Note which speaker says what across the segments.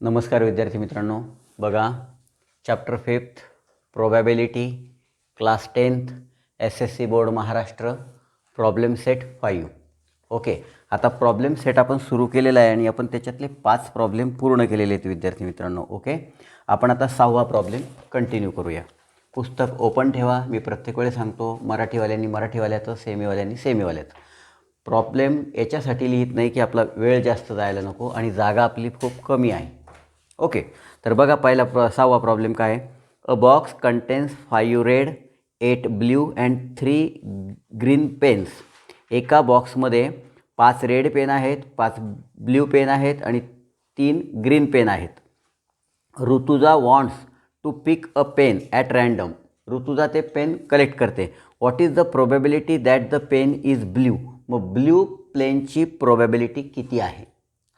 Speaker 1: नमस्कार विद्यार्थी मित्रांनो, बघा chapter 5 probability class 10th SSC board Maharashtra problem set 5. Okay, आता प्रॉब्लेम सेट आपण सुरू केलेला आहे आणि आपण त्याच्यातले 5 प्रॉब्लेम पूर्ण केलेले आहेत विद्यार्थी मित्रांनो. ओके, आपण आता 6वा प्रॉब्लेम कंटिन्यू करूया. पुस्तक ओपन ठेवा. मी प्रत्येक वेळेस सांगतो, मराठीवाल्यांनी मराठीवाल्याचं, सेमीवाल्यांनी सेमीवाल्याचं. प्रॉब्लेम याच्यासाठी लिहित नाही की आपला वेळ जास्त जायला नको आणि जागा आपली खूप कमी आहे. ओके, तर बघा पहिला 6वा प्रॉब्लेम काय आहे. A box contains 5 red 8 blue and 3 green pens. एका बॉक्समध्ये 5 रेड पेन आहेत, 5 ब्ल्यू पेन आहेत आणि 3 ग्रीन पेन आहेत. Rutuja wants to pick a pen at random. Rutuja ते पेन कलेक्ट करते. What is the probability that the pen is blue. मग blue पेनची प्रोबॅबिलिटी किती आहे?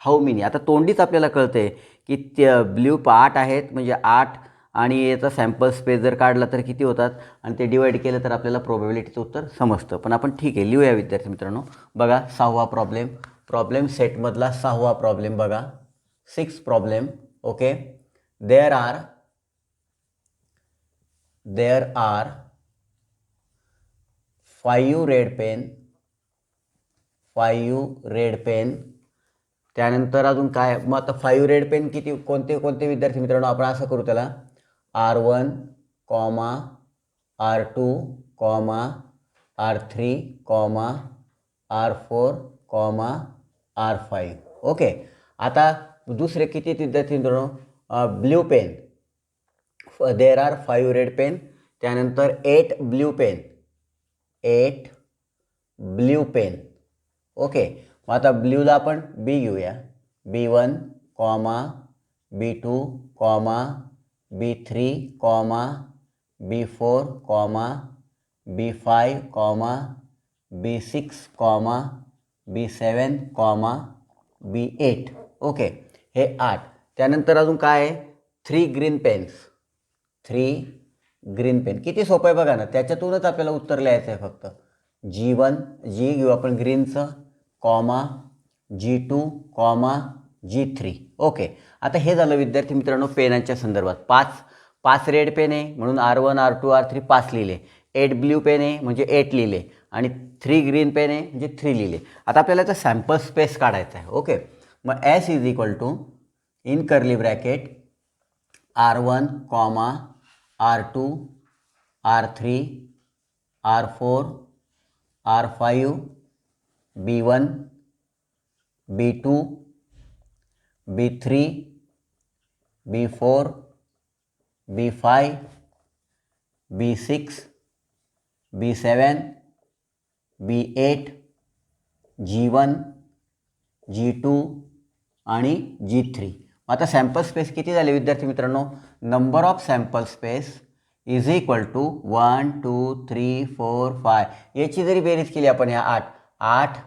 Speaker 1: How many. आता तोंडीच आपल्याला कळते की त्या ब्ल्यू 8 आहेत, म्हणजे 8 आणि याचा सॅम्पल स्पेस जर काढला तर किती होतात आणि ते डिवाईड केलं तर आपल्याला प्रोबॅबिलिटीचं उत्तर समजतं. पण आपण ठीक आहे, लिहूया विद्यार्थी मित्रांनो. बघा 6वा प्रॉब्लेम सेटमधला 6वा प्रॉब्लेम बघा. 6 problem. Okay, there are 5 red pen. त्यानंतर अजून काय, मग आता 5 रेड पेन किती, कोणते विद्यार्थी मित्रांनो, आपण असं करू त्याला R1, R2, R3, R4, R5. Okay, आता दुसरे किती विद्यार्थी मित्रांनो, blue pen. There are 5 red pen. त्यानंतर 8 ब्ल्यू पेन. ओके, मग आता ब्ल्यूला आपण बी घेऊया. B1, B2, B3, B4, B5, B6, B7, B8. Okay, हे 8. त्यानंतर अजून काय आहे, 3 ग्रीन पेन. किती सोपं आहे बघा ना, त्याच्यातूनच आपल्याला उत्तर लिहायचं आहे फक्त. G1 घेऊ आपण ग्रीनचं, G2, G3. ओके, आता हे झालं विद्यार्थी मित्रांनो पेनांच्या संदर्भात. 5 रेड पेन आहे म्हणून R1, R2, R3 5 लिहिले. 8 ब्ल्यू पेन आहे म्हणजे 8 लिहिले आणि 3 ग्रीन पेन आहे म्हणजे 3 लिहिले. आता आपल्याला याचा सॅम्पल स्पेस काढायचा आहे. ओके, मग S is equal to in curly bracket R1, R2, R3, R4, R5, B1, B2, B3, B4, B5, B6, B7, B8, G1, G2 आणि G3. आता सॅम्पल स्पेस किती झाले विद्यार्थी मित्रांनो? Number of sample space is equal to 1 2 3 4 5. याची जरी बेरीज केली आपण, या 8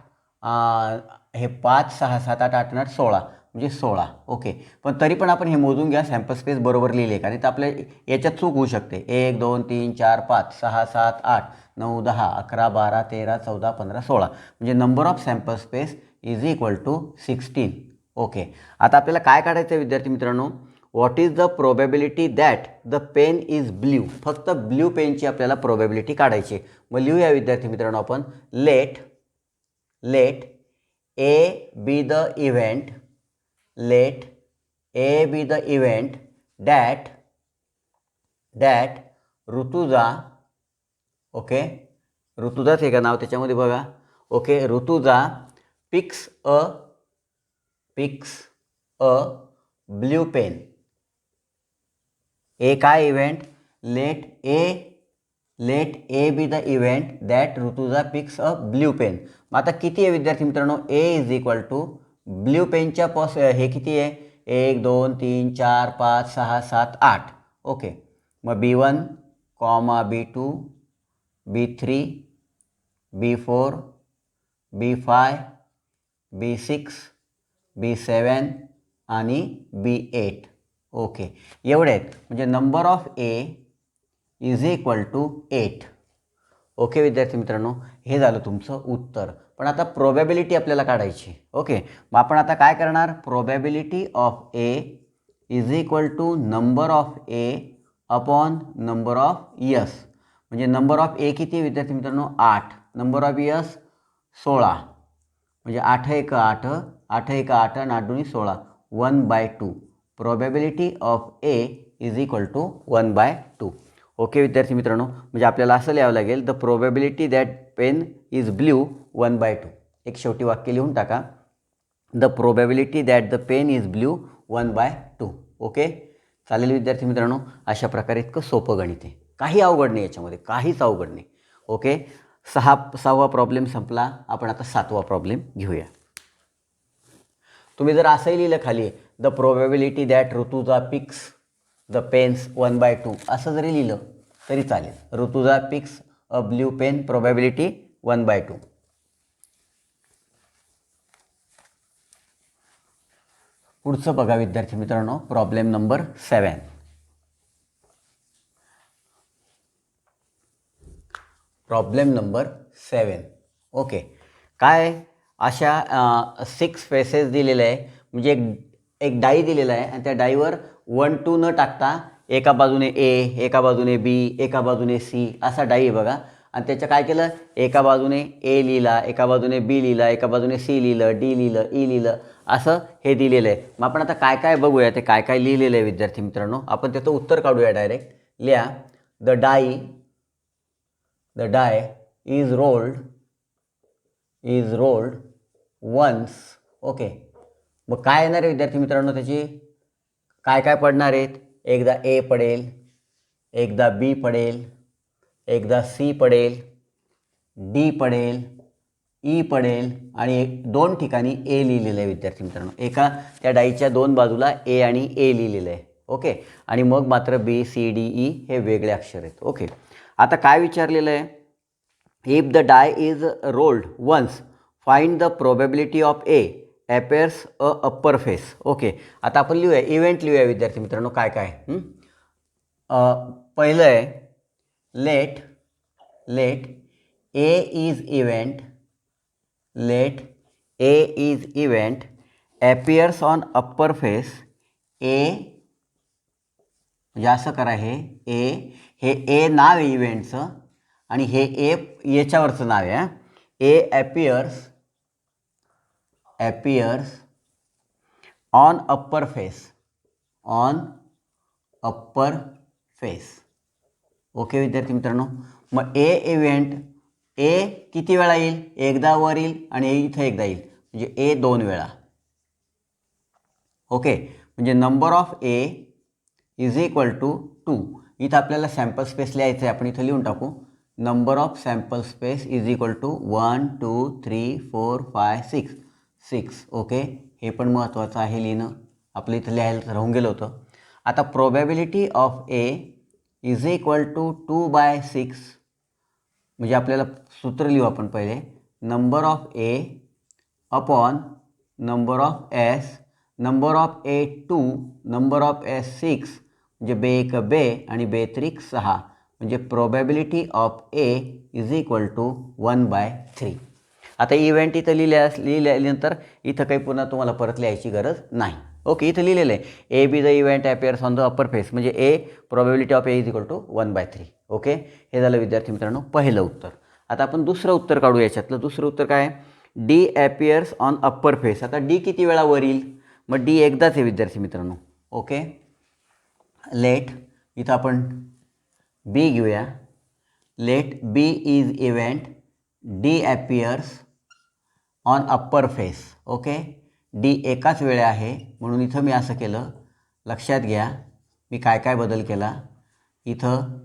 Speaker 1: हे 5 6 7 8 8 9 16 म्हणजे 16. ओके, पण तरी पण आपण हे मोजून घ्या, सॅम्पल स्पेस बरोबर लिहिले का नाही तर आपल्या याच्यात चूक होऊ शकते. 1 2 3 4 5 6 7 8 9 10 11 12 13 14 15 16 म्हणजे number of sample space is equal to 16. Okay, आता आपल्याला काय काढायचं आहे विद्यार्थी मित्रांनो, what is the probability that the pen is blue. फक्त ब्ल्यू पेनची आपल्याला प्रोबॅबिलिटी काढायची. मग लिहूया विद्यार्थी मित्रांनो आपण, let A be the event that Rutuja. Okay, ऋतुजाच आहे का नाव त्याच्यामध्ये बघा. Okay, Rutuja picks a blue pen. A काय event, let A be the event that Rutuja picks a blue pen. मग आता किती आहे विद्यार्थी मित्रांनो, ए इज इक्वल टू ब्ल्यू पेनच्या हे किती आहे, 1 2 3 4 5 6 7 8. ओके, मग B1, B2, B3, B4, B5, B6, B7 आणि B8. ओके, एवढे आहेत म्हणजे number of A is equal to 8. Okay विद्यार्थी मित्रांनो, हे झालं तुमचं उत्तर. पण आता प्रोबॅबिलिटी आपल्याला काढायची. ओके, मग आपण आता काय करणार, probability of A is equal to number of A upon number of S. म्हणजे नंबर ऑफ ए किती विद्यार्थी मित्रांनो 8, नंबर ऑफ यस 16. म्हणजे 8 एक 8, 8 एक 8 आणि 8 दुनी 16, 1/2. Probability of A is equal to 1/2. Okay विद्यार्थी मित्रांनो, म्हणजे आपल्याला असं लिहावं लागेल the probability that pen is blue 1/2. एक शेवटी वाक्य लिहून टाका, the probability that the pen is blue 1/2. Okay, चालेल विद्यार्थी मित्रांनो. अशा प्रकारे इतकं सोपं गणित आहे, काही अवघड नाही याच्यामध्ये, काहीच अवघड नाही. ओके, 6वा प्रॉब्लेम संपला. आपण आता 7वा प्रॉब्लेम घेऊया. तुम्ही जर असंही लिहिलं खाली द प्रोबॅबिलिटी दॅट ऋतुजा पिक्स द पेन्स 1/2 असं जरी लिहिलं तरी चालेल. Rutuja picks a blue pen probability 1/2. पुढचं बघा विद्यार्थी मित्रांनो, problem number 7. Problem number 7. Okay, काय अशा 6 फेसेस दिलेले आहे. म्हणजे एक डाई दिलेला आहे आणि त्या डाईवर 1 2 न टाकता एका बाजूने ए, एका बाजूने बी, एका बाजूने सी असा डाई आहे बघा. आणि त्याचं काय केलं, एका बाजूने ए लिहिला, एका बाजूने बी लिहिला, एका बाजूने सी लिहिलं, डी लिहिलं, ई लिहिलं, असं हे दिलेलं आहे. मग आपण आता काय काय बघूया, ते काय काय लिहिलेलं आहे विद्यार्थी मित्रांनो. आपण त्याचं उत्तर काढूया डायरेक्ट. लिहा the die is rolled once. Okay, मग काय येणार आहे विद्यार्थी मित्रांनो, त्याची काय काय पडणार आहेत. एकदा ए पडेल, एकदा बी पडेल, एकदा सी पडेल, डी पडेल, ई पडेल आणि 2 ठिकाणी ए लिहिलेलं आहे विद्यार्थी मित्रांनो. एका त्या डाईच्या 2 बाजूला ए आणि ए लिहिलेलं आहे. ओके, आणि मग मात्र बी सी डी ई हे वेगळे अक्षर आहेत. ओके, आता काय विचारलेलं आहे, if the die is rolled once find the probability of A appears a upper face. Okay, आता आपण लिहूया, इव्हेंट लिहूया विद्यार्थी मित्रांनो. काय काय पहिलं आहे, let A is event appears on upper face A. म्हणजे असं करा, हे ए नाव आहे इव्हेंटचं आणि हे ए याच्यावरचं नाव आहे. ए appears on upper face. Okay विद्यार्थी मित्रांनो, मग ए किती वेळा येईल, एकदा वर येईल आणि इथं एकदा येईल, म्हणजे ए 2 वेळा. ओके, म्हणजे number of A is equal to 2. इथं आपल्याला सॅम्पल स्पेस लिहायचं आहे, आपण इथं लिहून टाकू. Number of sample space is equal to 1 2 3 4 5 6. Okay, हे पण महत्त्वाचं आहे लिहिणं, आपलं इथं लिहायला राहून गेलं होतं. आता probability of A is equal to 2/6. म्हणजे आपल्याला सूत्र लिहू आपण पहिले, number of A upon number of S, number of A 2, number of S 6, म्हणजे बे 1 बे आणि बे 3 6. म्हणजे probability of A is equal to 1/3. आता इव्हेंट इथं लिहिल्यानंतर इथं काही पुन्हा तुम्हाला परत लिहायची गरज नाही. ओके, इथं लिहिलेलं आहे A be the event appears on the upper face, म्हणजे A probability of A is equal to 1/3. Okay, हे झालं विद्यार्थी मित्रांनो पहिलं उत्तर. आता आपण दुसरं उत्तर काढू. याच्यातलं दुसरं उत्तर काय आहे, D appears on upper face. आता डी किती वेळा वर येईल, मग डी एकदाच आहे विद्यार्थी मित्रांनो. ओके, लेट इथं आपण बी घेऊया. Let B is event D appears on upper face. Okay, D एकाच वेळा आहे म्हणून इथं मी असं केलं. लक्षात घ्या मी काय काय बदल केला. इथं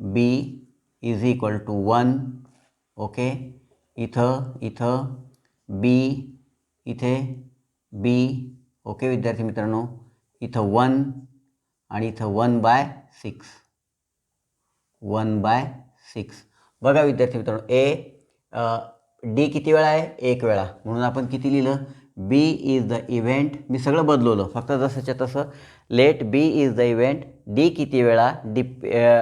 Speaker 1: बी इज इक्वल टू 1. ओके, इथं बी, इथे बी. ओके विद्यार्थी मित्रांनो, इथं 1 आणि इथं 1/6. बघा विद्यार्थी मित्रांनो, डी किती वेळा आहे, 1 वेळा, म्हणून आपण किती लिहिलं, बी इज द इव्हेंट. मी सगळं बदलवलं फक्त जसंच्या तसं. Let B is the event, D किती वेळा, D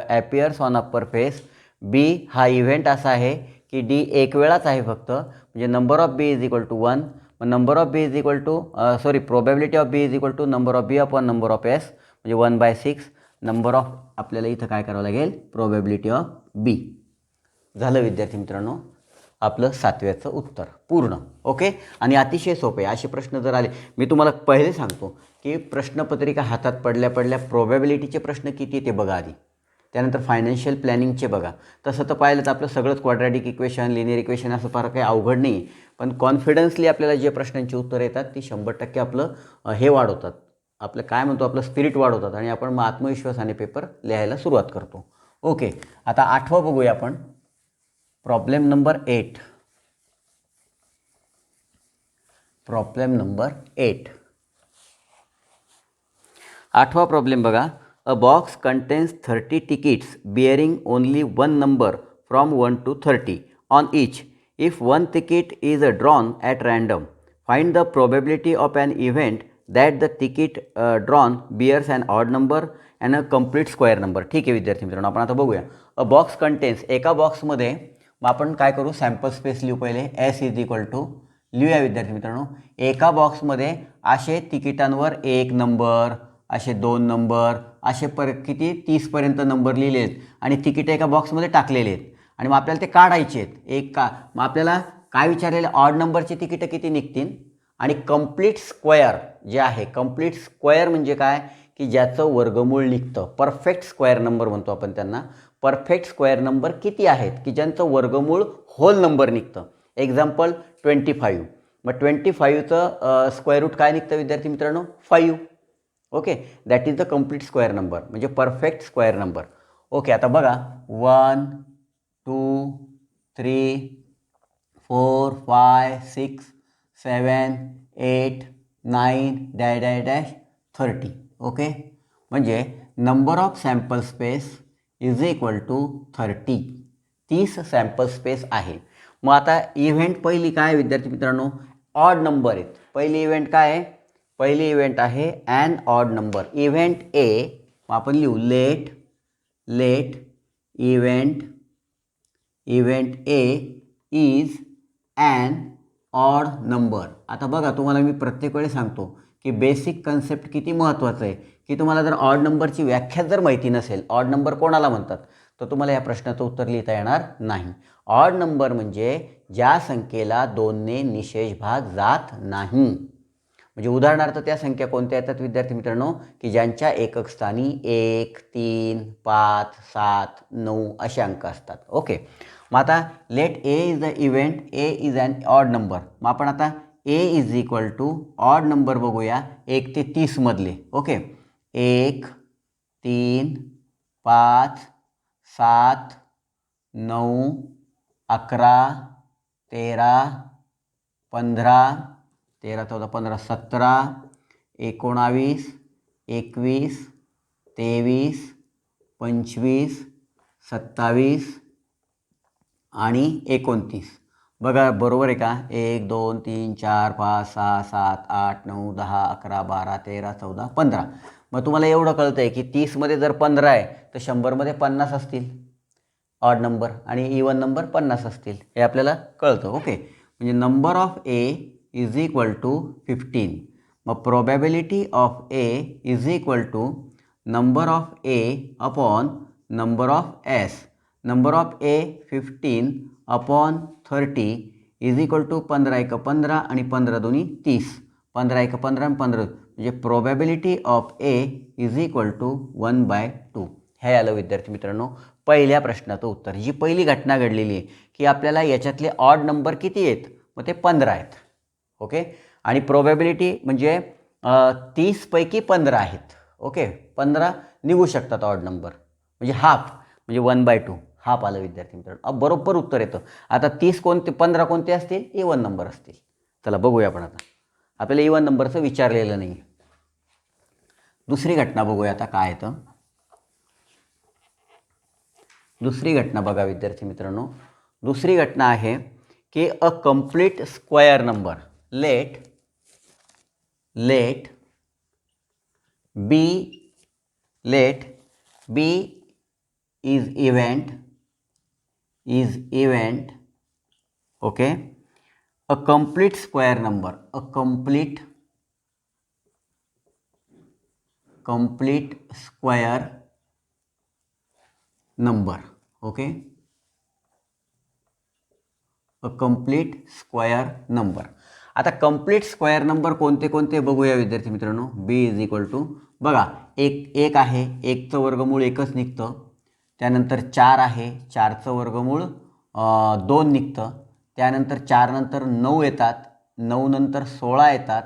Speaker 1: appears on upper face. B हा इव्हेंट असा आहे की डी 1 वेळाच आहे फक्त, म्हणजे number of B is equal to 1. मग number of B is equal to probability of B is equal to number of B upon number of S, म्हणजे 1/6 number of, आपल्याला इथं काय करावं लागेल, प्रोबॅबिलिटी ऑफ बी. झालं विद्यार्थी मित्रांनो आपलं 7व्याचं उत्तर पूर्ण. ओके. आणि अतिशय सोपे असे प्रश्न जर आले, मी तुम्हाला पहिले सांगतो की प्रश्नपत्रिका हातात पडल्या पडल्या प्रोबॅबिलिटीचे प्रश्न किती ते बघा आधी, त्यानंतर फायनान्शियल प्लॅनिंगचे बघा. तसं तर पाहिलं तर आपलं सगळंच क्वाड्रॅटिक इक्वेशन, लिनियर इक्वेशन असं फार काही अवघड नाही, पण कॉन्फिडन्सली आपल्याला जे प्रश्नांची उत्तरं येतात ती 100% आपलं हे वाढवतात, आपलं काय म्हणतो, आपलं स्पिरिट वाढवतात आणि आपण मग आत्मविश्वासाने पेपर लिहायला सुरुवात करतो. ओके. आता 8वं बघूया आपण. Problem number 8. Problem number 8. 8वा प्रॉब्लेम बघा. A box contains 30 tickets bearing only one number from 1 to 30 on each. If one ticket is drawn at random, find the probability of an event that the ticket drawn bears an odd number and a complete square number. ठीक आहे विद्यार्थी मित्रांनो, आपण आता बघूया. अ box contains, एका बॉक्समध्ये मग आपण काय करू, सॅम्पल स्पेस लिहू पहिले. एस इज इक्वल टू, लिहूया विद्यार्थी मित्रांनो, एका बॉक्समध्ये असे तिकिटांवर 1 नंबर, असे 2 नंबर, असे किती 30पर्यंत नंबर लिहिले आहेत आणि तिकीट एका बॉक्समध्ये टाकलेले आहेत आणि मग आपल्याला ते काढायचे आहेत. मग आपल्याला काय विचारलेलं, ऑड नंबरची तिकीटं किती निघतील आणि कंप्लीट स्क्वेअर जे आहे, कंप्लीट स्क्वेअर म्हणजे काय की ज्याचं वर्गमूळ निघतं. परफेक्ट स्क्वेअर नंबर म्हणतो आपण त्यांना. परफेक्ट स्क्वेअर नंबर किती आहेत की ज्यांचं वर्गमूळ होल नंबर निघतं. एक्झाम्पल 25. मग 25चं स्क्वेअर रूट काय निघतं विद्यार्थी मित्रांनो, 5. Okay. That is the complete square number, म्हणजे परफेक्ट स्क्वेअर नंबर. ओके. आता बघा 1 2 3 4 5 6 7 8 9 डॅश डॅश डॅश 30. ओके. म्हणजे number of sample space is equal to 30. 30 sample space आहे. मग आता इव्हेंट पहिली काय विद्यार्थी मित्रांनो, ऑड नंबर आहेत. पहिली इव्हेंट काय आहे, पहिली इव्हेंट आहे an odd number. Event A, मग आपण लिहू let event A is an odd number. आता बघा तुम्हाला मी प्रत्येक वेळी सांगतो की बेसिक कन्सेप्ट किती महत्त्वाचं आहे, की तुम्हाला जर ऑड नंबरची व्याख्या जर माहिती नसेल, ऑड नंबर कोणाला म्हणतात, तर तुम्हाला या प्रश्नाचं उत्तर लिहिता येणार नाही. ऑड नंबर म्हणजे ज्या संख्येला 2ने निशेष भाग जात नाही. म्हणजे उदाहरणार्थ त्या संख्या कोणत्या येतात विद्यार्थी मित्रांनो, की ज्यांच्या एकक स्थानी 1 3 5 7 9 असे अंक असतात. ओके. मग आता let A is the event, A is an odd number. मग आपण आता A is equal to odd number बघूया 1 ते 30 मधले. ओके. 1 3 5 7 9 11 13 15 13 14 15 17 19 21 23 25 27 आणि 29. बघा बरोबर आहे का. 1 2 3 4 5 6 7 8 9 10 11 12 13 14 15. मग तुम्हाला एवढं कळतं आहे की 30मध्ये जर 15 आहे तर 100मध्ये 50 असतील ऑड नंबर आणि इवन नंबर 50 असतील, हे आपल्याला कळतं. ओके. म्हणजे number of A is equal to 15. मग probability of A is equal to number of A upon number of S. Number of A 15 upon 30 is equal to 15 1 15 आणि 15 दोन्ही 30. 15 1 15 आणि 15, म्हणजे probability of A is equal to 1/2. हे आलं विद्यार्थी मित्रांनो पहिल्या प्रश्नाचं उत्तर. जी पहिली घटना घडलेली आहे की आपल्याला याच्यातले ऑड नंबर किती आहेत, मग ते 15 आहेत. ओके. आणि प्रोबॅबिलिटी म्हणजे 30 पैकी 15 आहेत. ओके. 15 निघू शकतात ऑड नंबर, म्हणजे हाफ, म्हणजे 1/2 हाफ आलं विद्यार्थी मित्रांनो. बरोबर उत्तर येतं. आता 30 कोणते, 15 कोणते असतील, इवन नंबर असतील. चला बघूया आपण आता. आपल्याला इवन नंबरचं विचारलेलं नाही. दुसरी घटना बघूया आता काय येतं. दुसरी घटना बघा विद्यार्थी मित्रांनो. दुसरी घटना आहे की a complete square number. Let B is event. Okay. A complete square number, a complete square number. Okay, a complete square number. आता कंप्लीट स्क्वेअर नंबर कोणते कोणते बघूया विद्यार्थी मित्रांनो. बी इज इक्वल टू, बघा एक आहे, एकचं वर्गमूळ एकच निघतं. त्यानंतर 4 आहे, 4चं वर्गमूळ 2 निघतं. त्यानंतर 4 नंतर 9 येतात, 9 नंतर 16 येतात,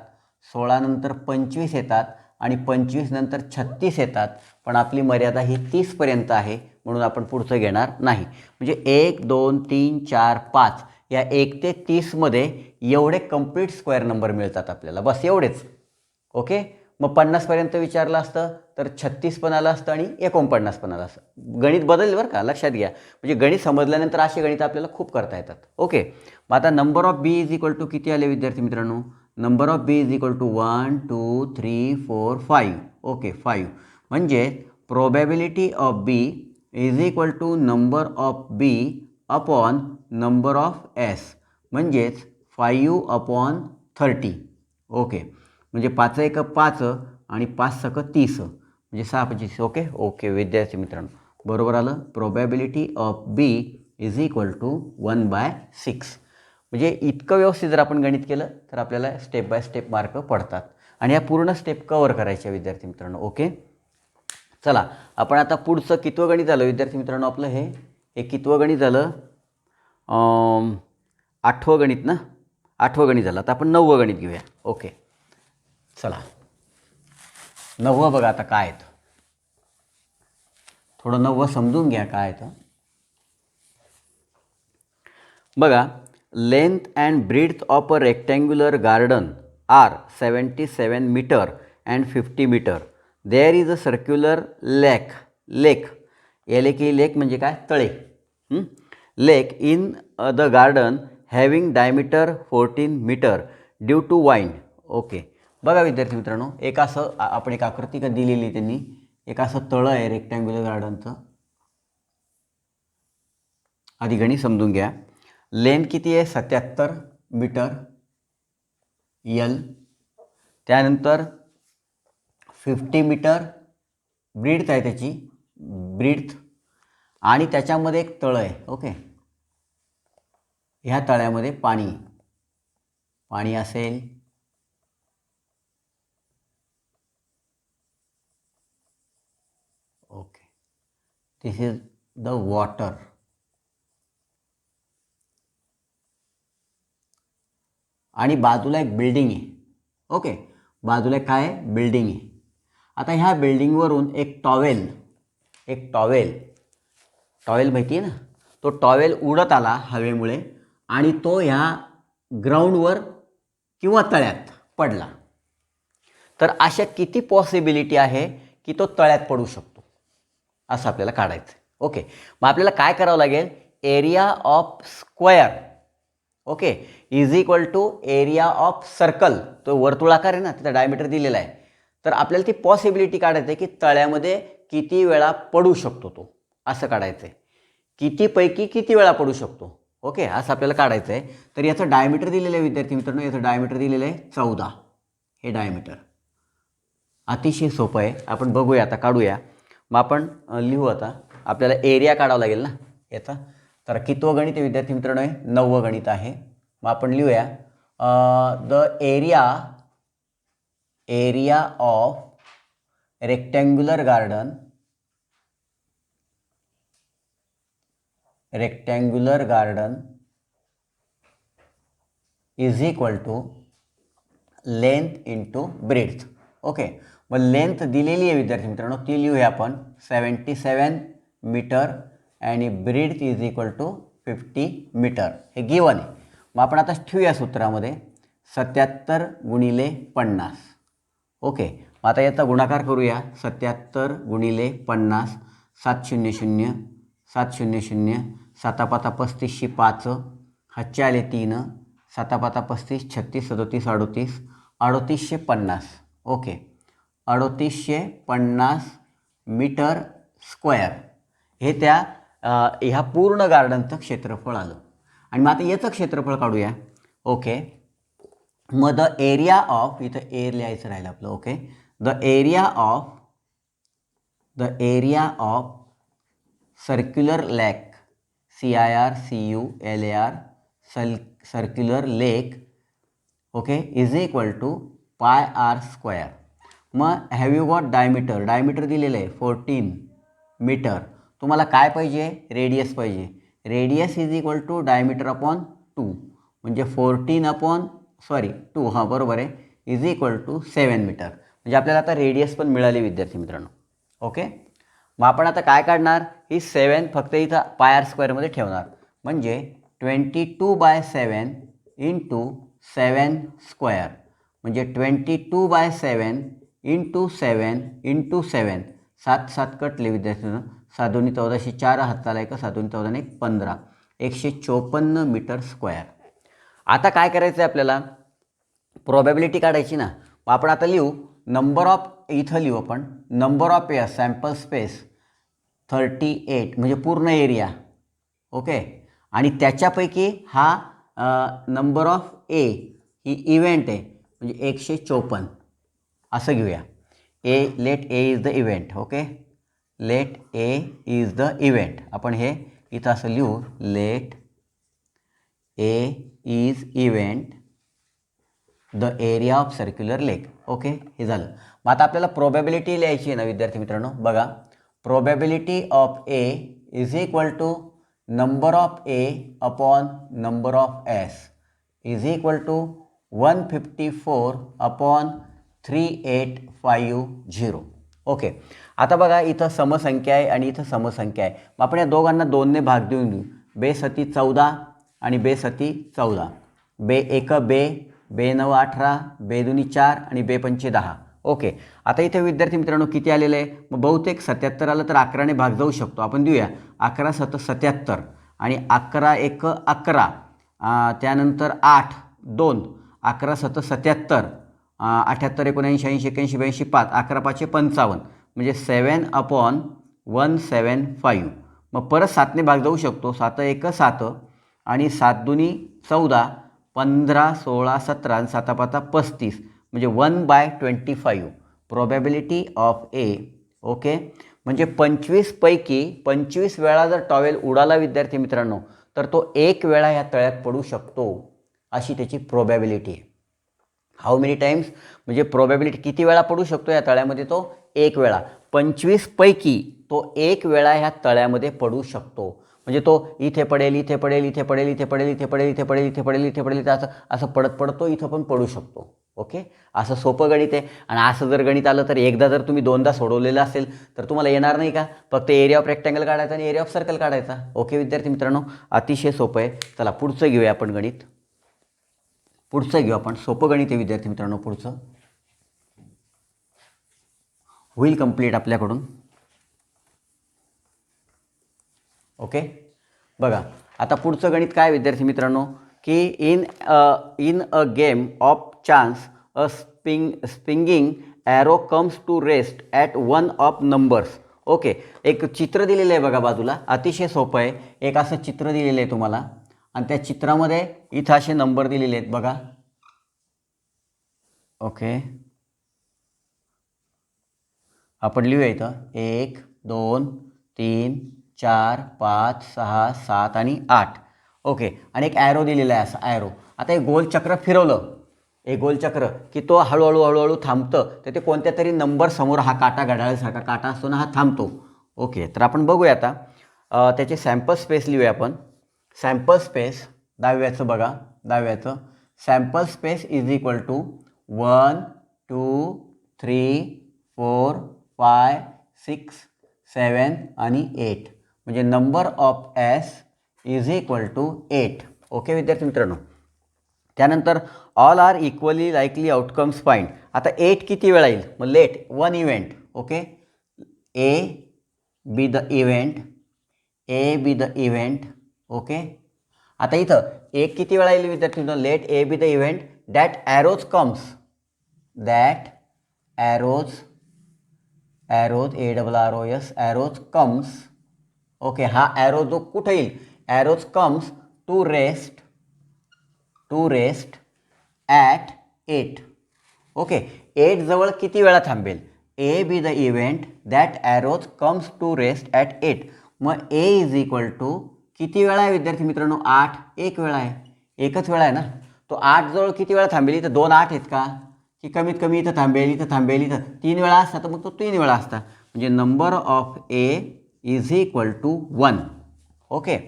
Speaker 1: 16 नंतर 25 येतात आणि 25 नंतर 36 येतात. पण आपली मर्यादा ही 30पर्यंत आहे, म्हणून आपण पुढचं घेणार नाही. म्हणजे 1 2 3 4 5 या 1 ते 30मध्ये एवढे कंप्लीट स्क्वेअर नंबर मिळतात आपल्याला, बस एवढेच. ओके, मग 50पर्यंत विचारलं असतं तर 36 पण आलं असतं आणि 49 पण आलं असतं. गणित बदललं बरं का, लक्षात घ्या. म्हणजे गणित समजल्यानंतर असे गणित आपल्याला खूप करता येतात. ओके, मग आता number of B is equal to किती आले विद्यार्थी मित्रांनो. Number of B is equal to 1 2 3 4 5. Okay, 5 म्हणजे probability of B is equal to number of B upon number of S, म्हणजेच 5/30. ओके, म्हणजे 5 एक 5 आणि 5 सक 30 म्हणजे 6 25. ओके ओके विद्यार्थी मित्रांनो, बरोबर आलं. Probability of B is equal to 1/6. म्हणजे इतकं व्यवस्थित जर आपण गणित केलं तर आपल्याला स्टेप बाय स्टेप मार्क पडतात आणि ह्या पूर्ण स्टेप कवर करायच्या विद्यार्थी मित्रांनो. ओके, चला आपण आता पुढचं कितवं गणित झालं विद्यार्थी मित्रांनो आपलं. हे कितवं गणित झालं. 8वं गणित ना, 8वं गणित झालं. आता आपण 9वं गणित घेऊया. ओके, चला 9वं बघा आता काय येतं. थोडं 9वं समजून घ्या काय येतं. बघा, length and breadth of a rectangular garden are 77 meter and 50 meter. There is a circular lake. Lake म्हणजे काय, तळे. Lake in the garden having diameter 14 meter due to wind. Okay, बघा विद्यार्थी मित्रांनो, एक असं आपण एक आकृती का दिलेली त्यांनी. एक असं तळं आहे रेक्टँग्युलर गार्डनचं. आधी गणित समजून घ्या. लेंथ किती आहे, 77 मीटर यल. त्यानंतर 50 मीटर ब्रीड्थ आहे त्याची, ब्रीड्थ. आणि त्याच्यामध्ये एक तळं आहे. ओके, ह्या तळ्यामध्ये पाणी असेल. Okay, this is the water. आणि बाजूला एक बिल्डिंग आहे. ओके, बाजूला काय आहे, बिल्डिंग आहे. आता ह्या बिल्डिंगवरून एक टॉवेल माहिती आहे ना, तो टॉवेल उडत आला हवेमुळे आणि तो ह्या ग्राउंडवर किंवा तळ्यात पडला. तर अशा किती पॉसिबिलिटी आहे की तो तळ्यात पडू शकतो, असं आपल्याला काढायचं. ओके, मग आपल्याला काय करावं लागेल, area of square okay is equal to area of circle. तो वर्तुळाकार आहे ना, त्याचा डायमीटर दिलेला आहे. तर आपल्याला ती पॉसिबिलिटी काढायचं आहे की तळ्यामध्ये किती वेळा पडू शकतो तो, असं काढायचं आहे. कितीपैकी किती वेळा पडू शकतो. ओके, असं आपल्याला काढायचं आहे. तर याचं डायमीटर दिलेलं आहे विद्यार्थी मित्रांनो, याचं डायमीटर दिलेलं आहे 14. हे डायमीटर अतिशय सोपं आहे. आपण बघूया आता, काढूया. मग आपण लिहू. आता आपल्याला एरिया काढावा लागेल ना याचा. तर कितवं गणित आहे विद्यार्थी मित्रांनो, 9वं गणित आहे. मग आपण लिहूया the area of rectangular garden is equal to length into breadth. Okay, मग लेंथ दिलेली आहे विद्यार्थी मित्रांनो, ती लिहूया आपण 77 मीटर आणि ब्रीड्थ इज इक्वल टू 50 मीटर. हे गिवन आहे. मग आपण आता ठेवूया सूत्रामध्ये 77 गुणिले 50. ओके, मग आता याचा गुणाकार करूया. 77 गुणिले 50, 700 700, 7 35 5, हातचे आले 3, 7 35 36 37 38, 3850. ओके, 3850 मीटर स्क्वेअर हे ह्या पूर्ण गार्डनचं क्षेत्रफळ आलं. आणि मग आता याचं क्षेत्रफळ काढूया. ओके. मग द एरिया ऑफ, इथं एअर लिहायचं राहिलं आपलं. Okay. The area of circular lake, CIRCULAR, circular lake, okay, is equal to pi r square. मग have you got diameter, diameter दिलेलं आहे 14 मीटर. तुम्हाला काय पाहिजे, रेडियस पाहिजे. Radius is equal to diameter upon 2, म्हणजे 2 हां बरोबर आहे, इज इक्वल टू 7 मीटर. म्हणजे आपल्याला आता रेडियस पण मिळाली विद्यार्थी मित्रांनो. ओके. मग आपण आता काय काढणार, ही 7 फक्त इथं पाय आर स्क्वेअरमध्ये ठेवणार. म्हणजे 22/7 इंटू 7 स्क्वेअर, म्हणजे 22/7 इंटू 7 इंटू 7, 7 7 कटले विद्यार्थ्यांना, 7 2 14, 4 हाताला एक, 7 2 14 1 15, 154 मीटर स्क्वेअर. आता काय करायचं आहे आपल्याला, प्रोबॅबिलिटी काढायची ना. मग आपण आता लिहू नंबर ऑफ, इथं लिहू आपण number of air sample space 38, म्हणजे पूर्ण एरिया. ओके. आणि त्याच्यापैकी हा नंबर ऑफ ए ही इव्हेंट आहे, म्हणजे 154 असं घेऊया. Let A is the event. Okay. Let A is the event. आपण हे इथं असं लिहू, let A is event the area of circular lake. Okay. हे झालं. मग आता आपल्याला प्रोबॅबिलिटी लिहायची आहे ना विद्यार्थी मित्रांनो. बघा, probability of A is equal to number of A upon number of S is equal to 154 upon 3850. Okay. आता बघा, इथं समसंख्या आहे आणि इथं समसंख्या आहे. मग आपण या दोघांना 2ने भाग देऊन देऊ. बे सती 14 आणि बे सती 14. बे 1 बे, बे 9 18, बे 2 4 आणि बे 5 10. ओके. आता इथे विद्यार्थी मित्रांनो किती आलेलं आहे, मग बहुतेक 77 आलं तर 11ने भाग जाऊ शकतो. आपण देऊया 11 7 77 आणि 11 1 11, त्यानंतर 8 2, 11 7 77, 78 79 80 81 82 5, 11 5 55, म्हणजे 7/175. मग परत 7ने भाग जाऊ शकतो. 7 1 7 आणि 7 2 14, 15 16 17 आणि 7 5 35, म्हणजे 1/25 प्रोबॅबिलिटी ऑफ ए. ओके. म्हणजे 25 पैकी 25 वेळा जर टॉवेल उडाला विद्यार्थी मित्रांनो, तर तो 1 वेळा ह्या तळ्यात पडू शकतो, अशी त्याची प्रोबॅबिलिटी आहे. हाऊ मेनी टाइम्स, म्हणजे प्रोबॅबिलिटी किती वेळा पडू शकतो या तळ्यामध्ये, तो 1 वेळा. 25 पैकी तो 1 वेळा ह्या तळ्यामध्ये पडू शकतो. म्हणजे तो इथे पडेल, इथे पडेल, इथे पडेल, इथे पडेल, इथे पडेल, इथे पडेल, इथे पडेल, इथे पडेल, असं असं पडत पडतो इथं पण पडू शकतो. ओके. असं सोपं गणित आहे. आणि असं जर गणित आलं तर एकदा जर तुम्ही 2दा सोडवलेलं असेल तर तुम्हाला येणार नाही का, फक्त एरिया ऑफ रेक्टँगल काढायचा आणि एरिया ऑफ सर्कल काढायचा. ओके विद्यार्थी मित्रांनो, अतिशय सोपं आहे. चला पुढचं घेऊया आपण गणित. पुढचं घेऊ आपण, सोपं गणित आहे विद्यार्थी मित्रांनो. पुढचं होईल कंप्लीट आपल्याकडून. ओके. बघा, आता पुढचं गणित काय विद्यार्थी मित्रांनो, की in a game of chance a spinning arrow comes to rest at one of numbers. Okay. एक चित्र दिलेलं आहे बघा बाजूला, अतिशय सोपं आहे. एक असं चित्र दिलेलं आहे तुम्हाला आणि त्या चित्रामध्ये इथं असे नंबर दिलेले आहेत बघा. ओके. आपण लिहूया इथं 1 2 3 4 5 6 7 आणि 8. ओके. आणि एक ॲरो दिलेला आहे, असा ॲरो. आता हे गोलचक्र फिरवलं, एक गोलचक्र, की तो हळूहळू हळूहळू थांबतं. तर ते कोणत्या तरी नंबर समोर, हा काटा घड्याळासारखा काटा असतो ना, हा थांबतो. ओके. तर आपण बघूया आता त्याचे सॅम्पल स्पेस लिहूया आपण. सॅम्पल स्पेस दहाव्याचं बघा, दहाव्याचं sample space is equal to 1 2 3 4 5 6 7 आणि 8, म्हणजे number of S is equal to 8. Okay विद्यार्थी मित्रांनो. त्यानंतर all are equally likely outcomes find. आता 8 किती वेळा येईल, मग let 1 event. Okay. A be the event, A be the event. Okay. आता इथं 1 किती वेळा येईल विद्यार्थी मित्रांनो, let A be the event that arrows comes, that arrows ARROS arrows comes. Okay. हा ॲरो जो कुठे येईल, arrows comes to rest to rest at 8. Okay, 8 जवळ किती वेळा थांबेल? A be the event that arrows comes to rest at 8. मग ए is equal to किती वेळा आहे विद्यार्थी मित्रांनो? 8. एक वेळा आहे, एकच वेळा आहे ना. तो 8 जवळ किती वेळा थांबेल? इथं 2 8 आहेत का? की कमीत कमी इथं थांबेल, इथं थांबेल, इथं 3 वेळा असता तर मग तो 3 वेळा असता. म्हणजे number of A is equal to 1. Okay,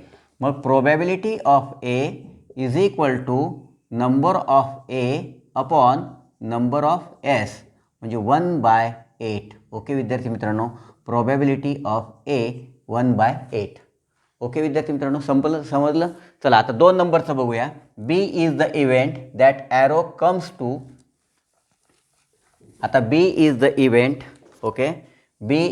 Speaker 1: मग probability of A is equal to number of A upon number of S म्हणजे 1/8. ओके विद्यार्थी मित्रांनो, प्रोबॅबिलिटी ऑफ ए 1/8. ओके विद्यार्थी मित्रांनो, समजलं. चला आता 2 नंबरचं बघूया. B is the event that arrow comes to. आता B is the event. Okay, B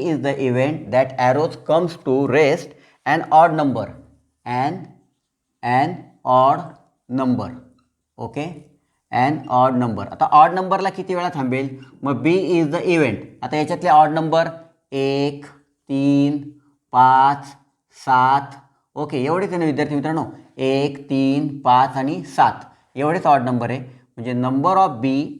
Speaker 1: is the event that arrows comes to rest and odd number. And odd number. Okay, and odd number. आता odd नंबरला किती वेळा थांबेल? मग बी is the event. आता याच्यातले odd number 1 3 5 7. Okay, एवढेच आहे ना विद्यार्थी मित्रांनो? 1 3 5 आणि 7 एवढेच ऑड नंबर आहे. म्हणजे number of B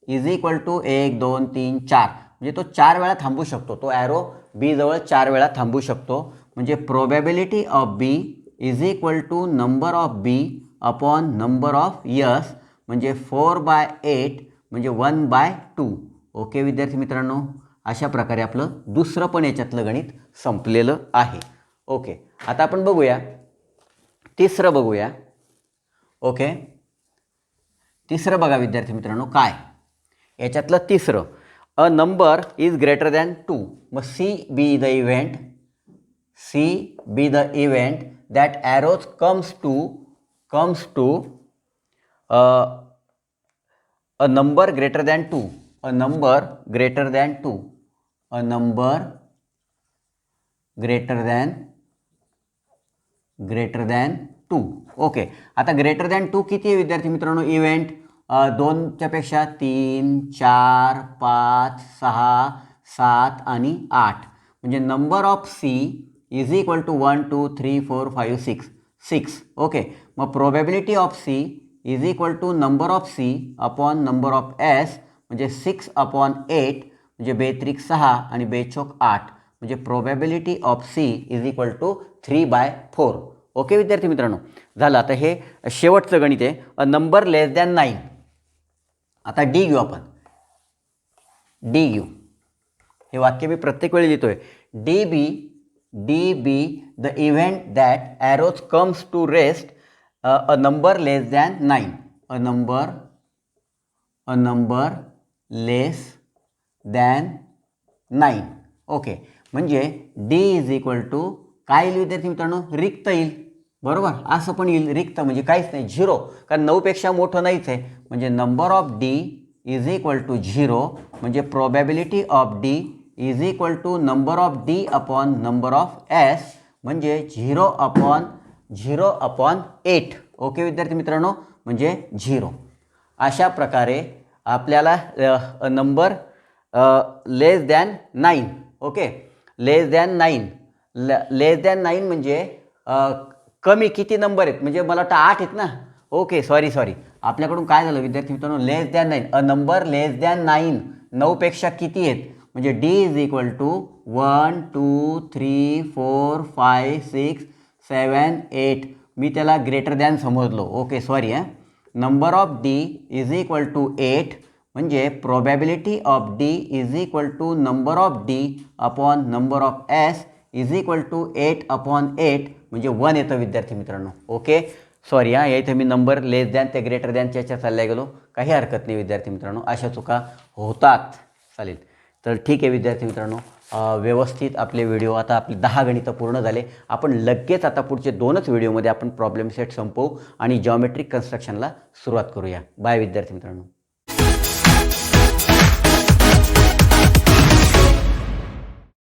Speaker 1: is equal to 1 2 3 4. म्हणजे तो 4 वेळा थांबू शकतो. तो ॲरो बी जवळ 4 वेळा थांबू शकतो. म्हणजे probability of B is equal to number of B upon number of S म्हणजे 4/8 म्हणजे 1/2. ओके विद्यार्थी मित्रांनो, अशा प्रकारे आपलं दुसरं पण याच्यातलं गणित संपलेलं आहे. ओके, आता आपण बघूया तिसरं बघूया. ओके, तिसरं बघा विद्यार्थी मित्रांनो काय याच्यातलं तिसरं. A number is greater than 2. मग C be the event that arrows comes to a number greater than 2. A number greater than 2. A number greater than 2. Okay, आता ग्रेटर दॅन 2 किती आहे विद्यार्थी मित्रांनो? इव्हेंट 2च्या पेक्षा 3 4 5 6 7 आणि 8. म्हणजे number of C is equal to 1 2 3 4 5 6. Okay, मग probability of C is equal to number of C upon number of S म्हणजे 6/8 म्हणजे 2 6 आणि 2 8. म्हणजे probability of C is equal to 3/4. Okay विद्यार्थी मित्रांनो, झालं. आता हे शेवटचं गणित आहे. A number less than 9. आता डी घेऊ आपण. डी घेऊ. हे वाक्य मी प्रत्येक वेळी लिहितोय. D be the event that arrows comes to rest a number less than 9. A number less than 9. Okay, म्हणजे डी इज इक्वल टू काय येईल विद्यार्थी मित्रांनो? रिक्त येईल. बरोबर, असं पण येईल रिक्त म्हणजे काहीच नाही, 0. कारण 9पेक्षा मोठं नाहीच आहे. म्हणजे number of D is equal to 0. म्हणजे probability of D is equal to number of D upon number of S म्हणजे 0/8. ओके विद्यार्थी मित्रांनो, म्हणजे 0. अशा प्रकारे आपल्याला नंबर लेस दॅन 9. ओके, लेस दॅन 9 म्हणजे कमी किती नंबर आहेत? म्हणजे मला वाटतं 8 आहेत ना. ओके, सॉरी आपल्याकडून काय झालं विद्यार्थी मित्रांनो? Less than 9. A number less than 9 9पेक्षा किती आहेत? म्हणजे डी इज इक्वल टू 1 2 3 4 5 6 7 8. मी त्याला ग्रेटर दॅन समजलो. Okay, sorry number of D is equal to 8. म्हणजे probability of D is equal to number of D upon number of S is equal to 8/8 म्हणजे 1 येतं विद्यार्थी मित्रांनो. ओके, सॉरी या इथे मी नंबर लेस दॅन ते greater दॅनच्या याच्या चालल्या गेलो. काही हरकत नाही विद्यार्थी मित्रांनो, अशा चुका होतात. चालेल, तर ठीक आहे विद्यार्थी मित्रांनो, व्यवस्थित आपले व्हिडिओ आता आपले 10 गणितं पूर्ण झाले. आपण लगेच आता पुढचे 2च व्हिडिओमध्ये आपण प्रॉब्लेम सेट संपवू आणि जॉमेट्रिक कन्स्ट्रक्शनला सुरुवात करूया. बाय विद्यार्थी मित्रांनो.